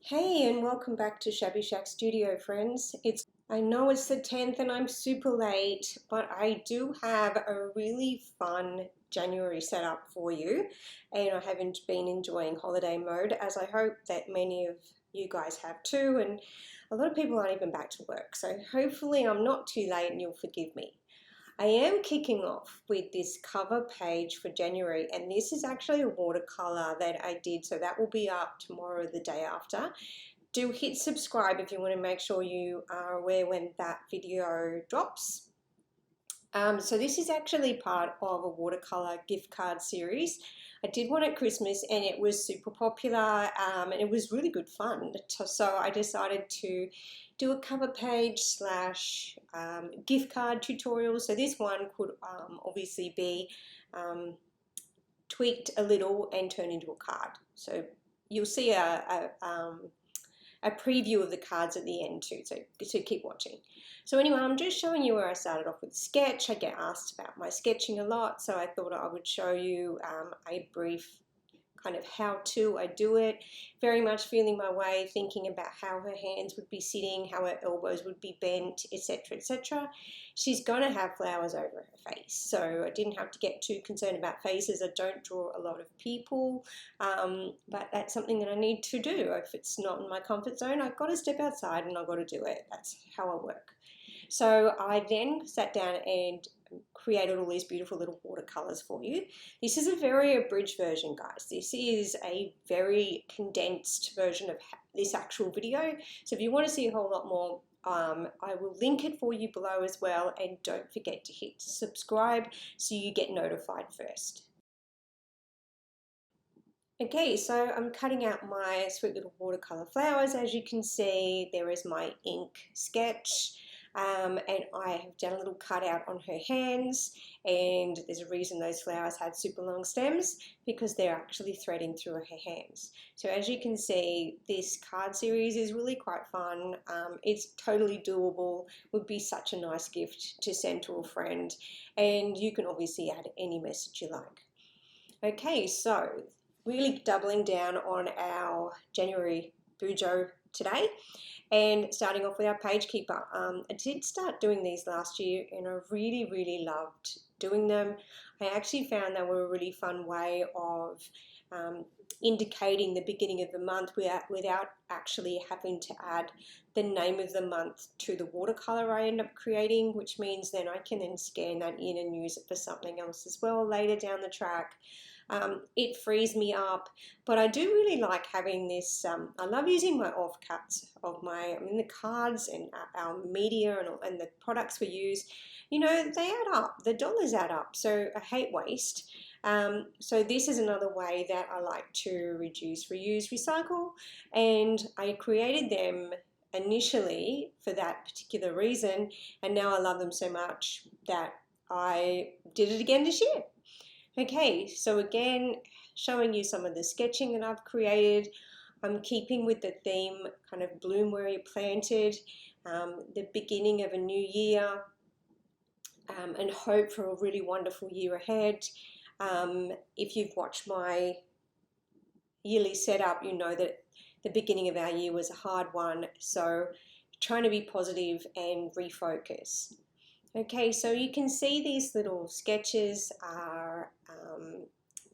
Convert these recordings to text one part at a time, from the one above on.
Hey, and welcome back to Shabby Shack Studio, friends. I know it's the 10th and I'm super late, but I do have a really fun January setup for you, and I haven't been enjoying holiday mode, as I hope that many of you guys have too, and a lot of people aren't even back to work, so hopefully I'm not too late and you'll forgive me. I am kicking off with this cover page for January, and this is actually a watercolor that I did, so that will be up tomorrow or the day after. Do hit subscribe if you want to make sure you are aware when that video drops. So this is actually part of a watercolor gift card series. I did one at Christmas and it was super popular, and it was really good fun. So I decided to do a cover page slash gift card tutorial. So this one could obviously be tweaked a little and turned into a card. So you'll see a preview of the cards at the end too, so keep watching. So anyway, I'm just showing you where I started off with sketch. I get asked about my sketching a lot, so I thought I would show you a brief kind of how-to. I do it, very much feeling my way, thinking about how her hands would be sitting, how her elbows would be bent, etc., etc. She's going to have flowers over her face, so I didn't have to get too concerned about faces. I don't draw a lot of people, but that's something that I need to do. If it's not in my comfort zone, I've got to step outside and I've got to do it. That's how I work. So I then sat down and created all these beautiful little watercolors for you. This is a very abridged version, guys. This is a very condensed version of this actual video. So if you want to see a whole lot more, I will link it for you below as well, and don't forget to hit subscribe so you get notified first. Okay, so I'm cutting out my sweet little watercolor flowers. As you can see, there is my ink sketch. And I have done a little cutout on her hands, and there's a reason those flowers had super long stems, because they're actually threading through her hands. So as you can see, this card series is really quite fun. It's totally doable, would be such a nice gift to send to a friend, and you can obviously add any message you like. Okay, so really doubling down on our January Bujo today, and starting off with our page keeper. I did start doing these last year and I really loved doing them. I actually found they were a really fun way of indicating the beginning of the month without actually having to add the name of the month to the watercolor I end up creating, which means then I can then scan that in and use it for something else as well later down the track. It frees me up, but I do really like having this. I love using my offcuts of the cards and our media and the products we use. You know, they add up, the dollars add up, so I hate waste. So this is another way that I like to reduce, reuse, recycle, and I created them initially for that particular reason, and now I love them so much that I did it again this year. Okay, so again, showing you some of the sketching that I've created. I'm keeping with the theme, kind of bloom where you're planted, the beginning of a new year, and hope for a really wonderful year ahead. If you've watched my yearly setup, you know that the beginning of our year was a hard one, so trying to be positive and refocus. Okay, so you can see these little sketches are,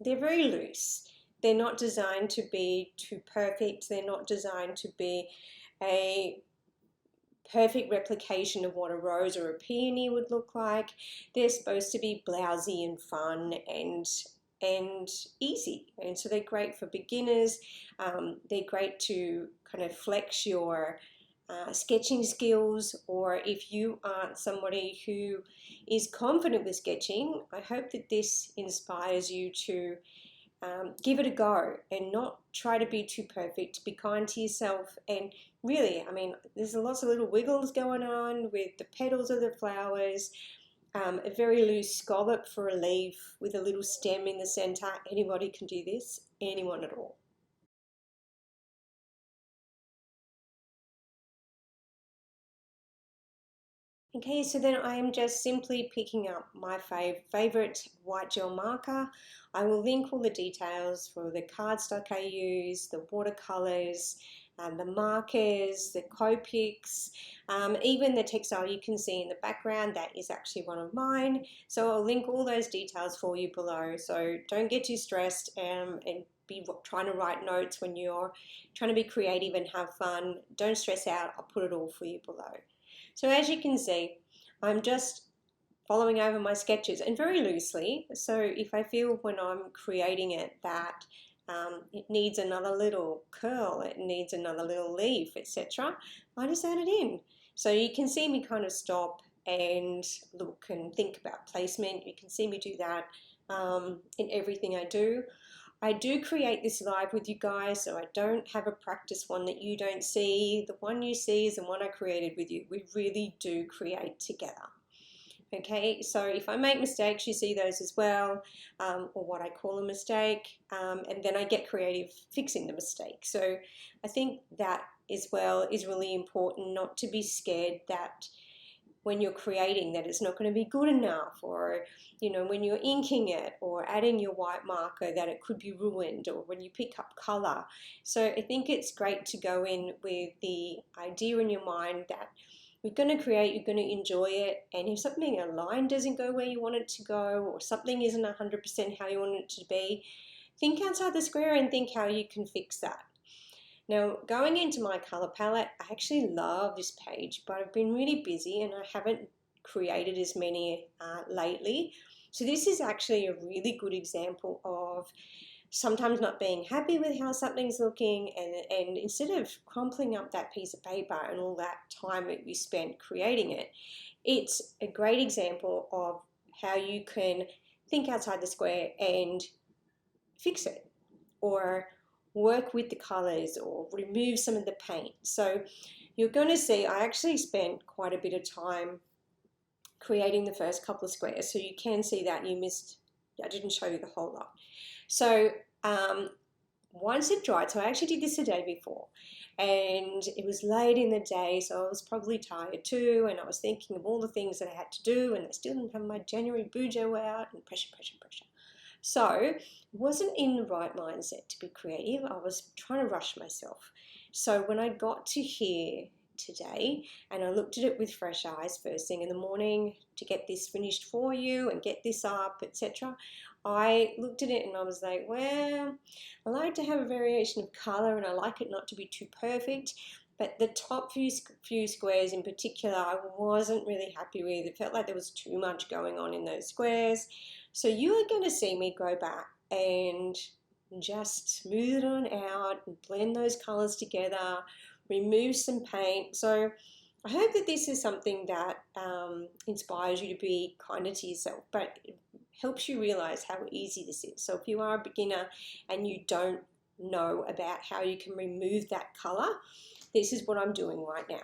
they're very loose. They're not designed to be too perfect. They're not designed to be a perfect replication of what a rose or a peony would look like. They're supposed to be blousy and fun and easy, and so they're great for beginners. They're great to kind of flex your sketching skills, or if you aren't somebody who is confident with sketching, I hope that this inspires you to give it a go and not try to be too perfect. Be kind to yourself, and really, there's lots of little wiggles going on with the petals of the flowers, a very loose scallop for a leaf with a little stem in the center. Anybody can do this, anyone at all. Okay, so then I am just simply picking up my favorite white gel marker. I will link all the details for the cardstock I use, the watercolors, the markers, the Copics, even the textile you can see in the background, that is actually one of mine. So I'll link all those details for you below. So don't get too stressed and be trying to write notes when you're trying to be creative and have fun. Don't stress out, I'll put it all for you below. So as you can see, I'm just following over my sketches and very loosely. So if I feel when I'm creating it that it needs another little curl, it needs another little leaf, etc., I just add it in. So you can see me kind of stop and look and think about placement. You can see me do that in everything I do. I do create this live with you guys, so I don't have a practice one that you don't see. The one you see is the one I created with you. We really do create together. Okay, so if I make mistakes, you see those as well, or what I call a mistake, and then I get creative fixing the mistake. So I think that as well is really important, not to be scared that when you're creating that it's not going to be good enough, or when you're inking it or adding your white marker that it could be ruined, or when you pick up color. So I think it's great to go in with the idea in your mind that you're going to create, you're going to enjoy it, and if something, a line doesn't go where you want it to go, or something isn't 100% how you want it to be, think outside the square and think how you can fix that. Now, going into my color palette, I actually love this page, but I've been really busy and I haven't created as many lately. So this is actually a really good example of sometimes not being happy with how something's looking, and instead of crumpling up that piece of paper and all that time that you spent creating it, it's a great example of how you can think outside the square and fix it, or work with the colors, or remove some of the paint. So you're going to see I actually spent quite a bit of time creating the first couple of squares, so you can see that I didn't show you the whole lot. So once it dried, so I actually did this the day before, and it was late in the day, so I was probably tired too, and I was thinking of all the things that I had to do, and I still didn't have my January bujo out, and pressure. So I wasn't in the right mindset to be creative. I was trying to rush myself. So when I got to here today and I looked at it with fresh eyes first thing in the morning to get this finished for you and get this up, etc., I looked at it and I was like, well, I like to have a variation of color and I like it not to be too perfect, but the top few squares in particular I wasn't really happy with. It felt like there was too much going on in those squares. So you are going to see me go back and just smooth it on out and blend those colors together, remove some paint. So I hope that this is something that inspires you to be kinder to yourself, but it helps you realize how easy this is. So if you are a beginner and you don't know about how you can remove that color, this is what I'm doing right now.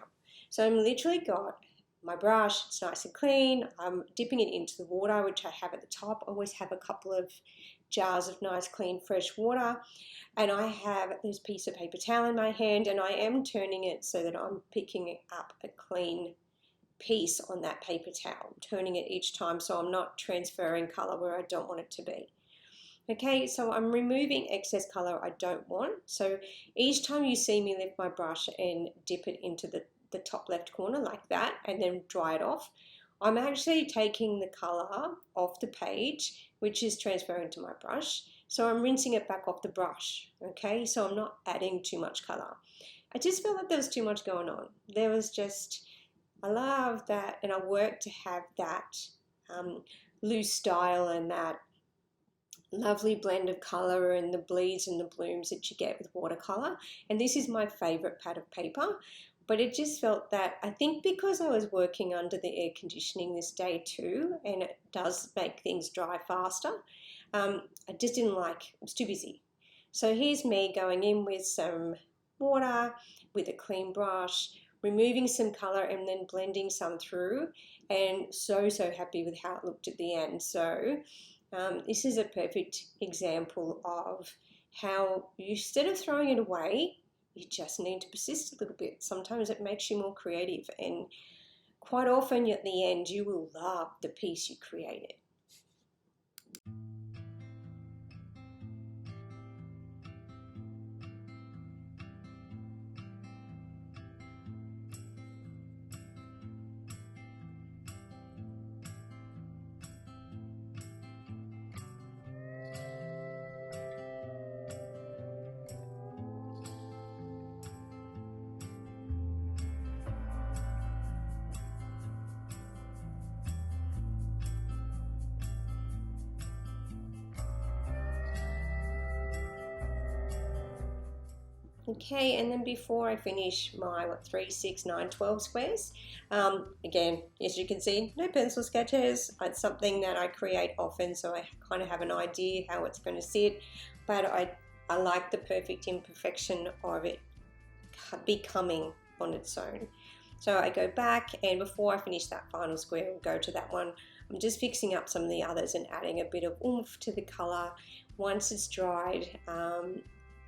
So I'm literally got my brush, it's nice and clean. I'm dipping it into the water, which I have at the top. I always have a couple of jars of nice, clean, fresh water. And I have this piece of paper towel in my hand, and I am turning it so that I'm picking up a clean piece on that paper towel. I'm turning it each time so I'm not transferring color where I don't want it to be. Okay, so I'm removing excess color I don't want. So each time you see me lift my brush and dip it into the top left corner like that and then dry it off, I'm actually taking the color off the page, which is transferring to my brush. So I'm rinsing it back off the brush, okay? So I'm not adding too much color. I just felt like there was too much going on. There was just, I love that, and I work to have that loose style and that lovely blend of color and the bleeds and the blooms that you get with watercolor. And this is my favorite pad of paper. But it just felt that, I think because I was working under the air conditioning this day too, and it does make things dry faster, I just didn't like, it was too busy. So here's me going in with some water, with a clean brush, removing some color and then blending some through, and so happy with how it looked at the end. So this is a perfect example of how you, instead of throwing it away, you just need to persist a little bit. Sometimes it makes you more creative, and quite often at the end you will love the piece you created. Okay, and then before I finish my 3, 6, 9, 12 squares, again, as you can see, no pencil sketches. It's something that I create often, so I kind of have an idea how it's going to sit, but I like the perfect imperfection of it becoming on its own. So I go back, and before I finish that final square and go to that one, I'm just fixing up some of the others and adding a bit of oomph to the color. Once it's dried,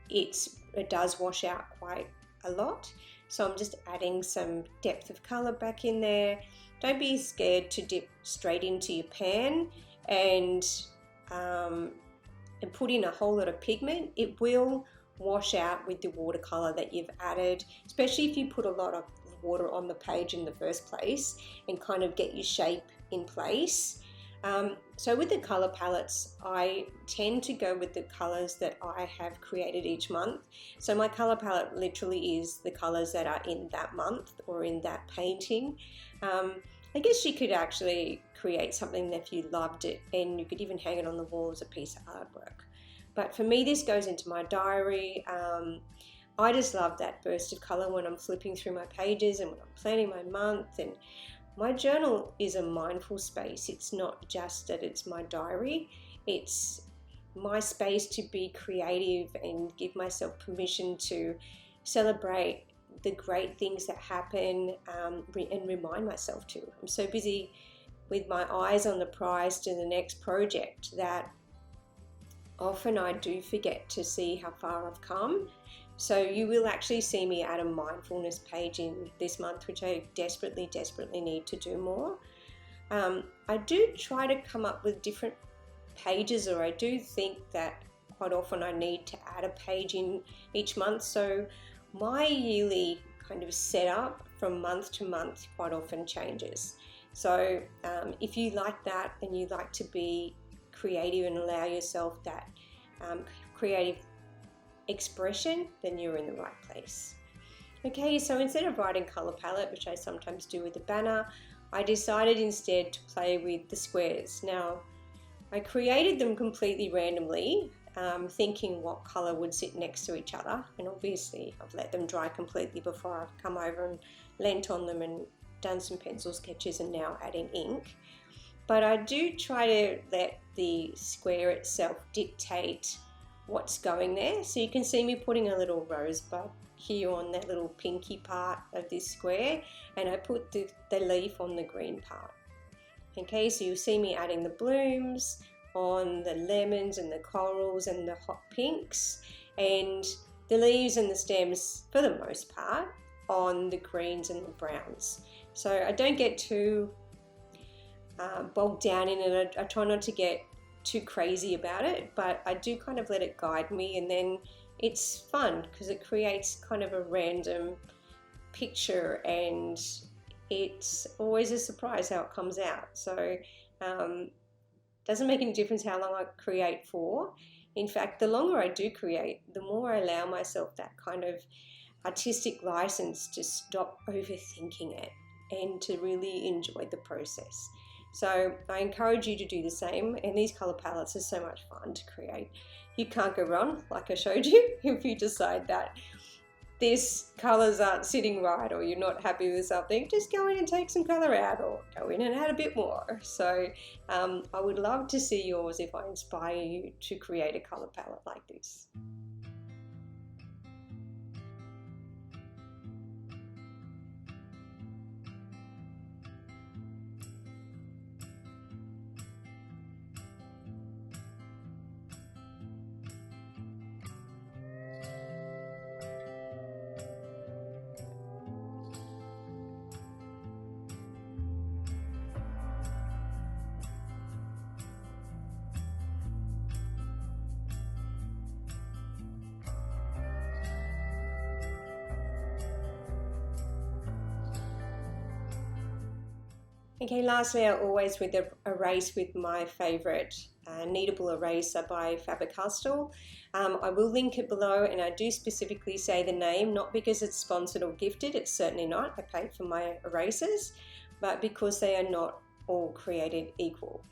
it does wash out quite a lot, so I'm just adding some depth of color back in there. Don't be scared to dip straight into your pan and put in a whole lot of pigment. It will wash out with the watercolor that you've added, especially if you put a lot of water on the page in the first place and kind of get your shape in place. So with the color palettes, I tend to go with the colors that I have created each month. So my color palette literally is the colors that are in that month or in that painting. I guess you could actually create something if you loved it, and you could even hang it on the wall as a piece of artwork. But for me, this goes into my diary. I just love that burst of color when I'm flipping through my pages and when I'm planning my month. And my journal is a mindful space. It's not just that it's my diary. It's my space to be creative and give myself permission to celebrate the great things that happen, and remind myself to. I'm so busy with my eyes on the prize to the next project that often I do forget to see how far I've come. So you will actually see me add a mindfulness page in this month, which I desperately need to do more. I do try to come up with different pages, or I do think that quite often I need to add a page in each month. So my yearly kind of setup from month to month quite often changes. So if you like that and you like to be creative and allow yourself that creative expression, then you're in the right place. Okay, so instead of writing color palette, which I sometimes do with the banner, I decided instead to play with the squares. Now, I created them completely randomly, thinking what color would sit next to each other, and obviously I've let them dry completely before I've come over and lent on them and done some pencil sketches and now adding ink. But I do try to let the square itself dictate what's going there. So you can see me putting a little rosebud here on that little pinky part of this square, and I put the leaf on the green part. Okay, so you'll see me adding the blooms on the lemons and the corals and the hot pinks, and the leaves and the stems for the most part on the greens and the browns. So I don't get too bogged down in it. I try not to get too crazy about it, but I do kind of let it guide me, and then it's fun because it creates kind of a random picture, and it's always a surprise how it comes out. So doesn't make any difference how long I create for. In fact, the longer I do create, the more I allow myself that kind of artistic license to stop overthinking it and to really enjoy the process. So I encourage you to do the same, and these color palettes are so much fun to create. You can't go wrong, like I showed you. If you decide that these colors aren't sitting right, or you're not happy with something, just go in and take some color out, or go in and add a bit more. So I would love to see yours if I inspire you to create a color palette like this. Okay, lastly, I always with erase with my favourite Kneadable eraser by Faber-Castell. I will link it below, and I do specifically say the name, not because it's sponsored or gifted, it's certainly not. I paid for my erasers, but because they are not all created equal.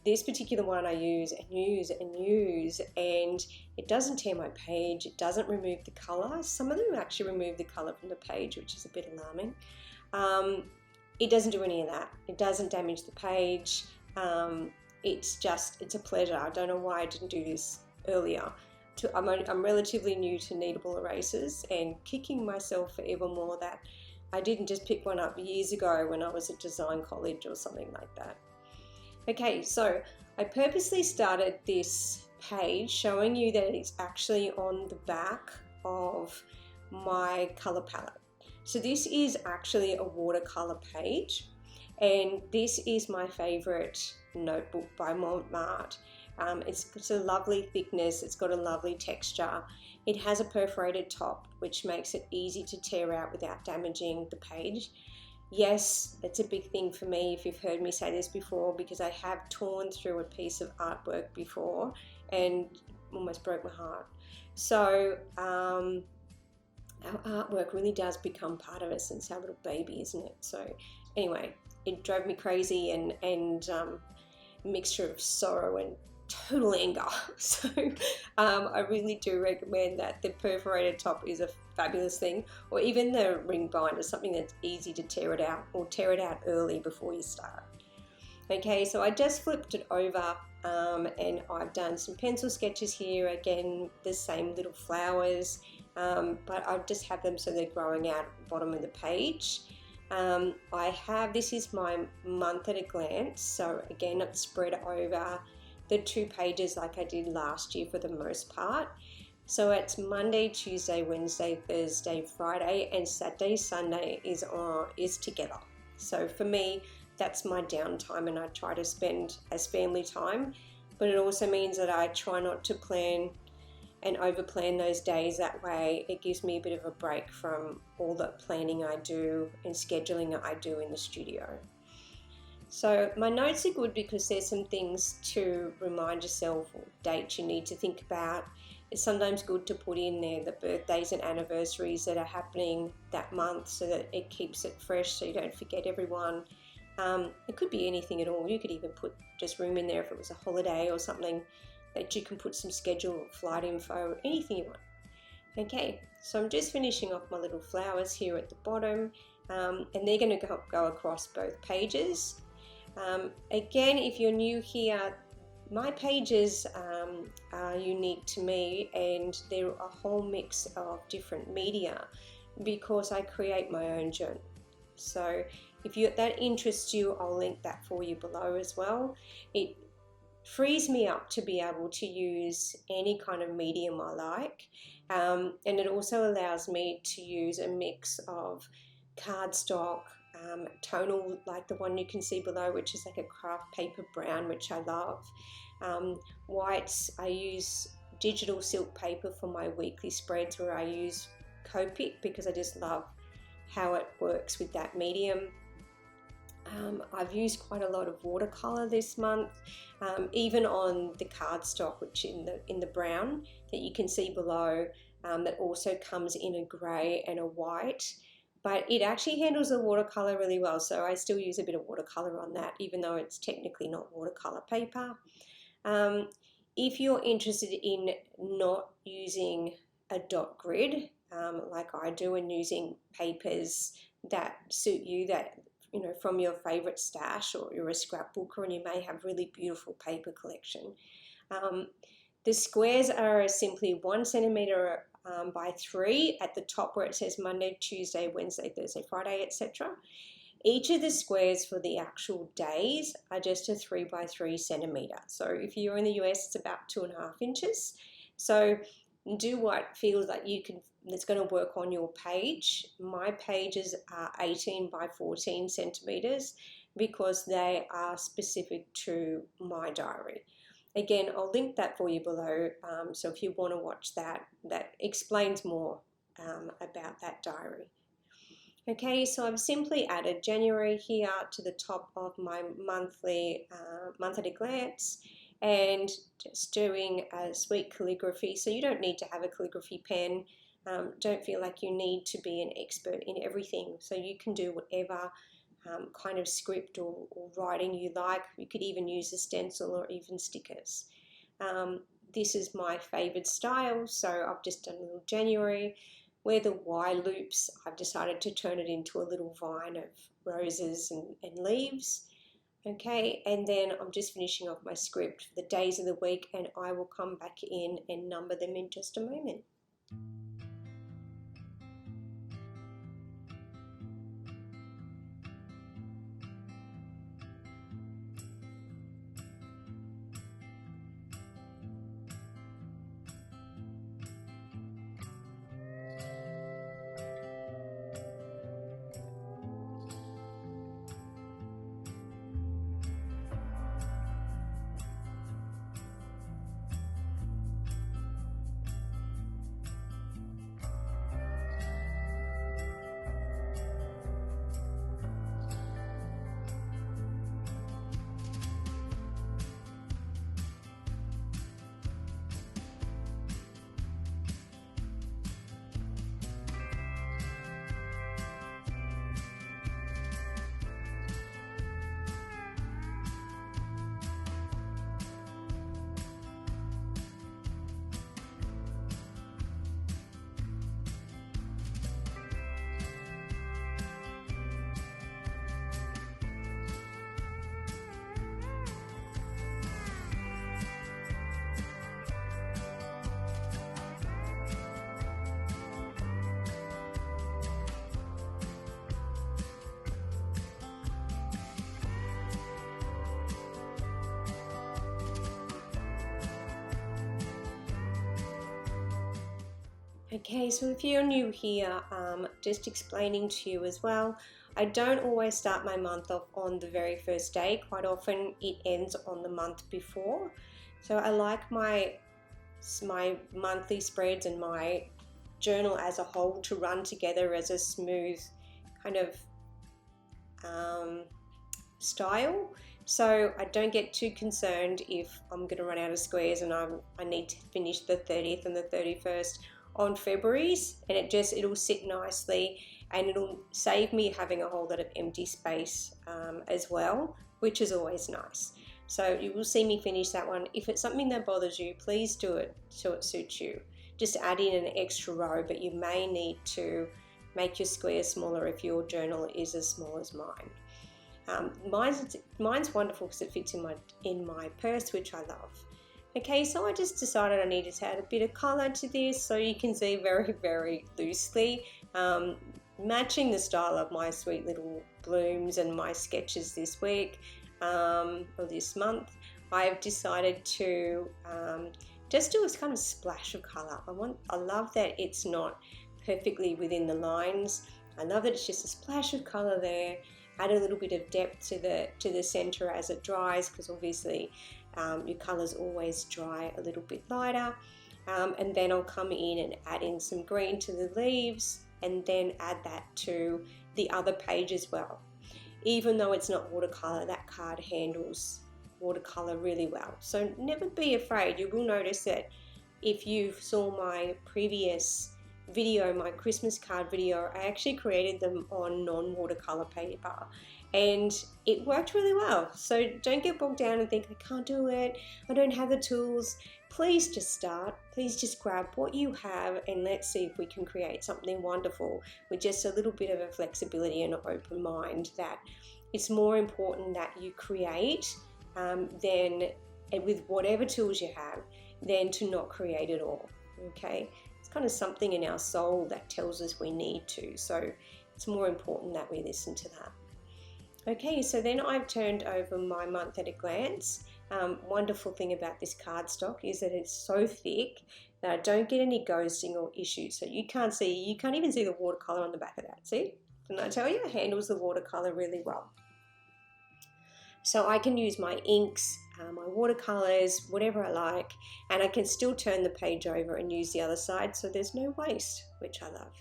This particular one I use and use and use, and it doesn't tear my page, it doesn't remove the colour. Some of them actually remove the colour from the page, which is a bit alarming. It doesn't do any of that. It doesn't damage the page. It's a pleasure. I don't know why I didn't do this earlier. I'm relatively new to kneadable erasers, and kicking myself forevermore that I didn't just pick one up years ago when I was at design college or something like that. Okay, so I purposely started this page showing you that it's actually on the back of my color palette. So this is actually a watercolor page, and this is my favorite notebook by Mont. It's a lovely thickness, it's got a lovely texture. It has a perforated top, which makes it easy to tear out without damaging the page. Yes, it's a big thing for me, if you've heard me say this before, because I have torn through a piece of artwork before and almost broke my heart. So our artwork really does become part of us since our little baby, isn't it? So anyway, it drove me crazy, and mixture of sorrow and total anger. So I really do recommend that. The perforated top is a fabulous thing, or even the ring binder, something that's easy to tear it out, or tear it out early before you start. Okay, so I just flipped it over, and I've done some pencil sketches here, again the same little flowers, but I just have them so they're growing out at the bottom of the page. This is my month at a glance, so again it's spread over the 2 pages like I did last year for the most part. So it's Monday, Tuesday, Wednesday, Thursday, Friday, and Saturday, Sunday is together. So for me, that's my downtime, and I try to spend as family time, but it also means that I try not to plan and overplan those days. That way it gives me a bit of a break from all the planning I do and scheduling I do in the studio. So my notes are good because there's some things to remind yourself, or dates you need to think about. It's sometimes good to put in there the birthdays and anniversaries that are happening that month, so that it keeps it fresh, so you don't forget everyone. It could be anything at all. You could even put just room in there if it was a holiday or something, that you can put some schedule, flight info, anything you want. Okay, so I'm just finishing off my little flowers here at the bottom, and they're going to go across both pages. Again, if you're new here, my pages are unique to me, and they're a whole mix of different media because I create my own journal. So if that interests you, I'll link that for you below as well. It frees me up to be able to use any kind of medium I like, and it also allows me to use a mix of cardstock, tonal, like the one you can see below, which is like a craft paper brown, which I love. Whites, I use digital silk paper for my weekly spreads, where I use Copic because I just love how it works with that medium. I've used quite a lot of watercolor this month, even on the cardstock, which in the brown that you can see below, that also comes in a grey and a white. But it actually handles the watercolor really well, so I still use a bit of watercolor on that, even though it's technically not watercolor paper. If you're interested in not using a dot grid like I do, and using papers that suit you, that from your favorite stash, or you're a scrapbooker and you may have really beautiful paper collection, the squares are simply 1 centimeter by 3 at the top, where it says Monday, Tuesday, Wednesday, Thursday, Friday, etc. Each of the squares for the actual days are just a 3 by 3 centimeter. So if you're in the US, it's about 2.5 inches. So do what feels like that's going to work on your page. My pages are 18 by 14 centimeters because they are specific to my diary. Again, I'll link that for you below, so if you want to watch that explains more about that diary. Okay, so I've simply added January here to the top of my monthly month at a glance, and just doing a sweet calligraphy. So you don't need to have a calligraphy pen. Don't feel like you need to be an expert in everything. So you can do whatever kind of script or writing you like. You could even use a stencil or even stickers. This is my favoured style, so I've just done a little January. Where the Y loops, I've decided to turn it into a little vine of roses and leaves. Okay, and then I'm just finishing off my script for the days of the week, and I will come back in and number them in just a moment. Okay, so if you're new here, just explaining to you as well, I don't always start my month off on the very first day. Quite often it ends on the month before. So I like my monthly spreads and my journal as a whole to run together as a smooth kind of style. So I don't get too concerned if I'm going to run out of squares and I need to finish the 30th and the 31st on February's, and it'll sit nicely, and it'll save me having a whole lot of empty space as well, which is always nice. So you will see me finish that one. If it's something that bothers you, please do it so it suits you. Just add in an extra row, but you may need to make your squares smaller if your journal is as small as mine. Mine's wonderful because it fits in my purse, which I love. Okay, so I just decided I needed to add a bit of colour to this, so you can see very, very loosely, matching the style of my sweet little blooms and my sketches this week, or this month. I've decided to just do a kind of splash of colour. I love that it's not perfectly within the lines. I love that it's just a splash of colour there. Add a little bit of depth to the centre as it dries, because obviously your colours always dry a little bit lighter, and then I'll come in and add in some green to the leaves, and then add that to the other page as well. Even though it's not watercolour, that card handles watercolour really well, so never be afraid. You will notice that if you saw my previous video, my Christmas card video, I actually created them on non-watercolour paper, and it worked really well. So don't get bogged down and think, I can't do it, I don't have the tools. Please just start. Please just grab what you have, and let's see if we can create something wonderful with just a little bit of a flexibility and an open mind. That it's more important that you create than, and with whatever tools you have, than to not create at all. Okay, it's kind of something in our soul that tells us we need to, so it's more important that we listen to that. Okay, so then I've turned over my month at a glance. Wonderful thing about this cardstock is that it's so thick that I don't get any ghosting or issues. So you can't even see the watercolor on the back of that. See? Didn't I tell you? It handles the watercolor really well. So I can use my inks, my watercolors, whatever I like, and I can still turn the page over and use the other side, so there's no waste, which I love.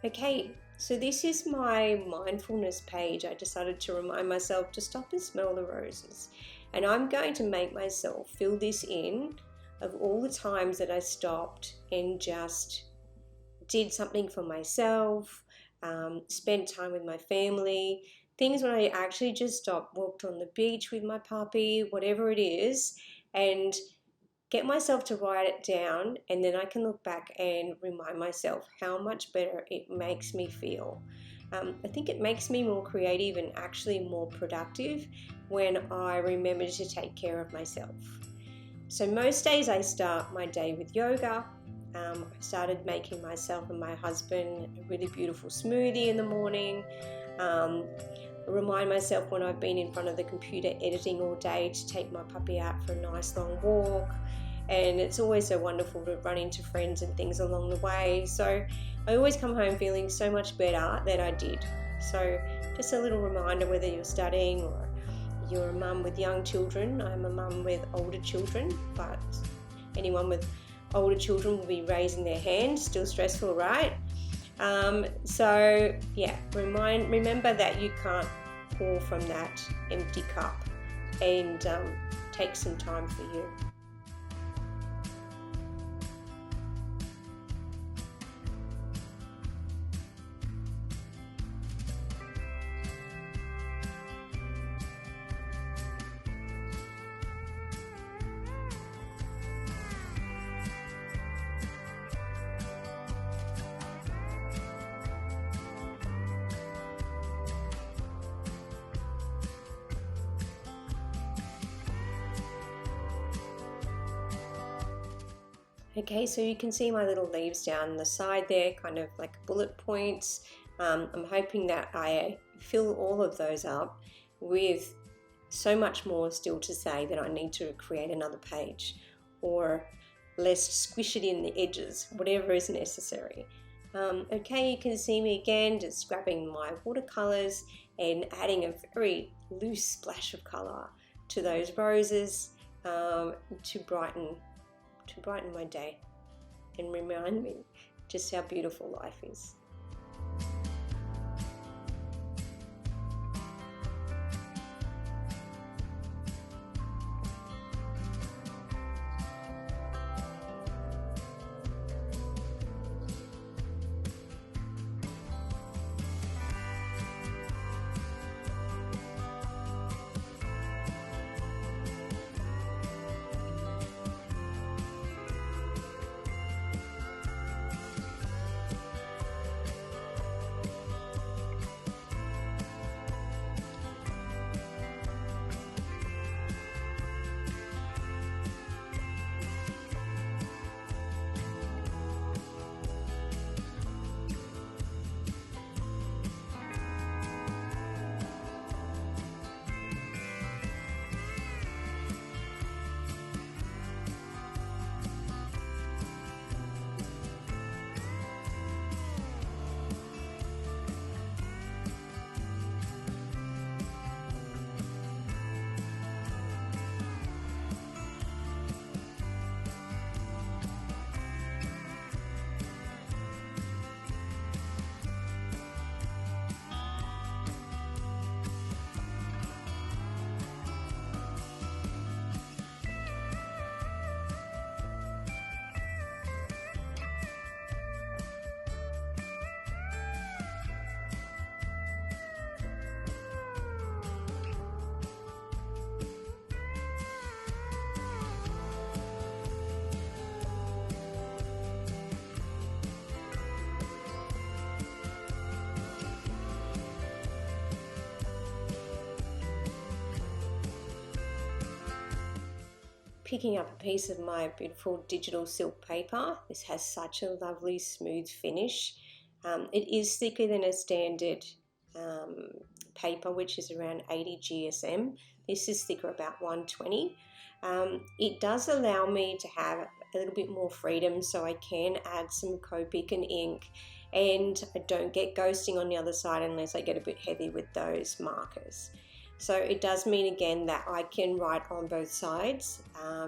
Okay, so this is my mindfulness page. I decided to remind myself to stop and smell the roses. And I'm going to make myself fill this in of all the times that I stopped and just did something for myself, spent time with my family, things when I actually just stopped, walked on the beach with my puppy, whatever it is, and get myself to write it down, and then I can look back and remind myself how much better it makes me feel. I think it makes me more creative and actually more productive when I remember to take care of myself. So most days I start my day with yoga. I started making myself and my husband a really beautiful smoothie in the morning. Remind myself when I've been in front of the computer editing all day to take my puppy out for a nice long walk. And it's always so wonderful to run into friends and things along the way. So I always come home feeling so much better than I did. So just a little reminder, whether you're studying or you're a mum with young children. I'm a mum with older children, but anyone with older children will be raising their hand. Still stressful, right? So yeah, remember that you can't pour from that empty cup, and take some time for you. Okay, so you can see my little leaves down the side there, kind of like bullet points. I'm hoping that I fill all of those up with so much more still to say that I need to create another page, or let's squish it in the edges, whatever is necessary. Okay, you can see me again just grabbing my watercolors and adding a very loose splash of color to those roses to brighten my day and remind me just how beautiful life is. Picking up a piece of my beautiful digital silk paper. This has such a lovely smooth finish. It is thicker than a standard paper, which is around 80 GSM. This is thicker, about 120. It does allow me to have a little bit more freedom, so I can add some Copic and ink, and I don't get ghosting on the other side unless I get a bit heavy with those markers. So it does mean again that I can write on both sides,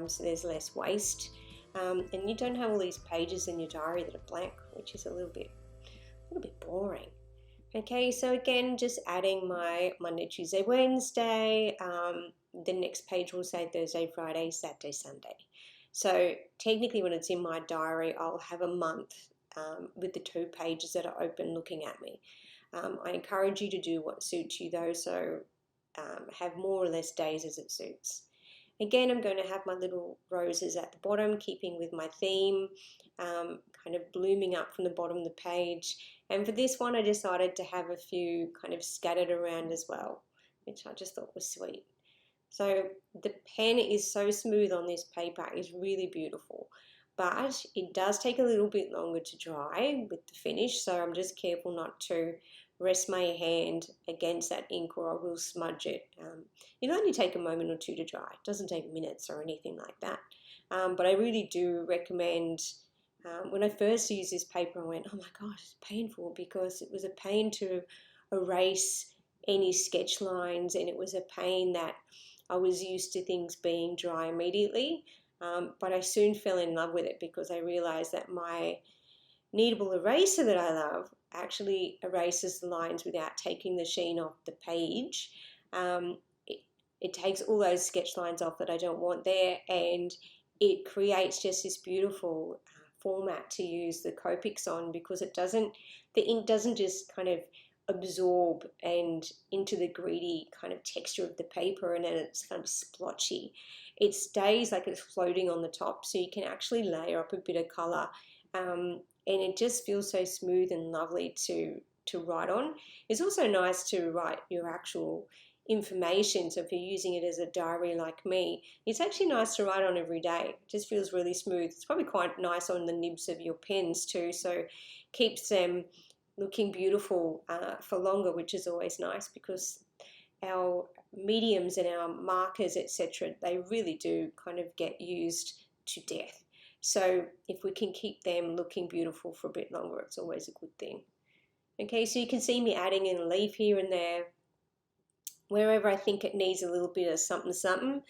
so there's less waste, and you don't have all these pages in your diary that are blank, which is a little bit boring. Okay, so again, just adding my Monday, Tuesday, Wednesday. The next page will say Thursday, Friday, Saturday, Sunday. So technically, when it's in my diary, I'll have a month with the 2 pages that are open looking at me. I encourage you to do what suits you though, so have more or less days as it suits. Again, I'm going to have my little roses at the bottom, keeping with my theme, kind of blooming up from the bottom of the page. And for this one, I decided to have a few kind of scattered around as well, which I just thought was sweet. So the pen is so smooth on this paper, it's really beautiful. But it does take a little bit longer to dry with the finish, so I'm just careful not to rest my hand against that ink or I will smudge it. It'll only take a moment or two to dry. It doesn't take minutes or anything like that. But I really do recommend, when I first used this paper, I went, oh my gosh, it's painful, because it was a pain to erase any sketch lines, and it was a pain that I was used to things being dry immediately. But I soon fell in love with it because I realized that my Kneadable eraser that I love actually erases the lines without taking the sheen off the page. It takes all those sketch lines off that I don't want there, and it creates just this beautiful format to use the Copics on, because the ink doesn't just kind of absorb and into the greedy kind of texture of the paper and then it's kind of splotchy. It stays like it's floating on the top, so you can actually layer up a bit of color, and it just feels so smooth and lovely to write on. It's also nice to write your actual information, so if you're using it as a diary like me, it's actually nice to write on every day. It just feels really smooth. It's probably quite nice on the nibs of your pens too, so keeps them looking beautiful for longer, which is always nice, because our mediums and our markers, etc., they really do kind of get used to death. So if we can keep them looking beautiful for a bit longer, it's always a good thing. Okay, so you can see me adding in a leaf here and there, wherever I think it needs a little bit of something something.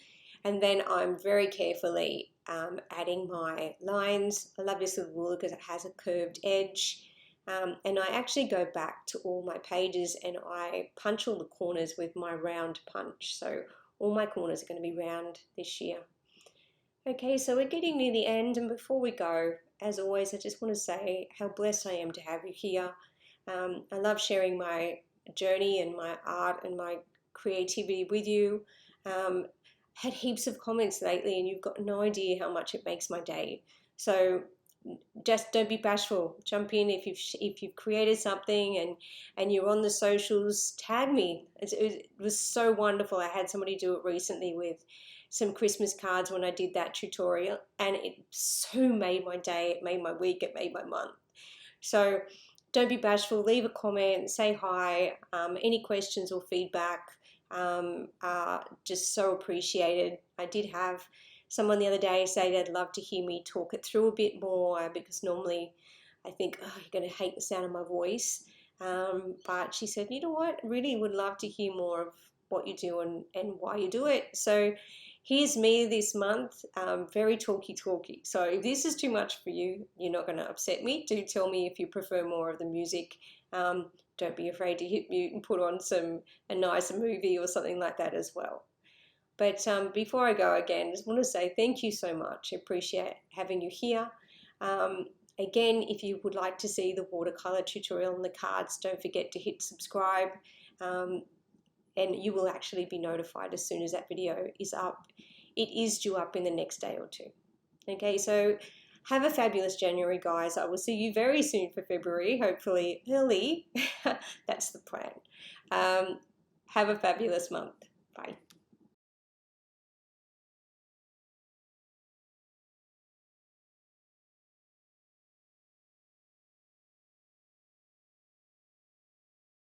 And then I'm very carefully adding my lines. I love this little ruler because it has a curved edge. And I actually go back to all my pages and I punch all the corners with my round punch. So all my corners are going to be round this year. Okay, so we're getting near the end, and before we go, as always, I just want to say how blessed I am to have you here. I love sharing my journey and my art and my creativity with you. Had heaps of comments lately, and you've got no idea how much it makes my day. So just don't be bashful. Jump in if you've created something and you're on the socials. Tag me. It was so wonderful. I had somebody do it recently with some Christmas cards when I did that tutorial, and it so made my day. It made my week. It made my month. So don't be bashful. Leave a comment. Say hi. Any questions or feedback are just so appreciated. I did have someone the other day say they'd love to hear me talk it through a bit more, because normally I think, oh, you're going to hate the sound of my voice. But she said, you know what, really would love to hear more of what you do and why you do it. So here's me this month, very talky. So if this is too much for you, you're not going to upset me. Do tell me if you prefer more of the music. Don't be afraid to hit mute and put on a nice movie or something like that as well. But before I go again, I just want to say thank you so much. I appreciate having you here. Again, if you would like to see the watercolor tutorial and the cards, don't forget to hit subscribe, and you will actually be notified as soon as that video is up. It is due up in the next day or two. Okay, so have a fabulous January, guys. I will see you very soon for February, hopefully early. That's the plan. Have a fabulous month. Bye.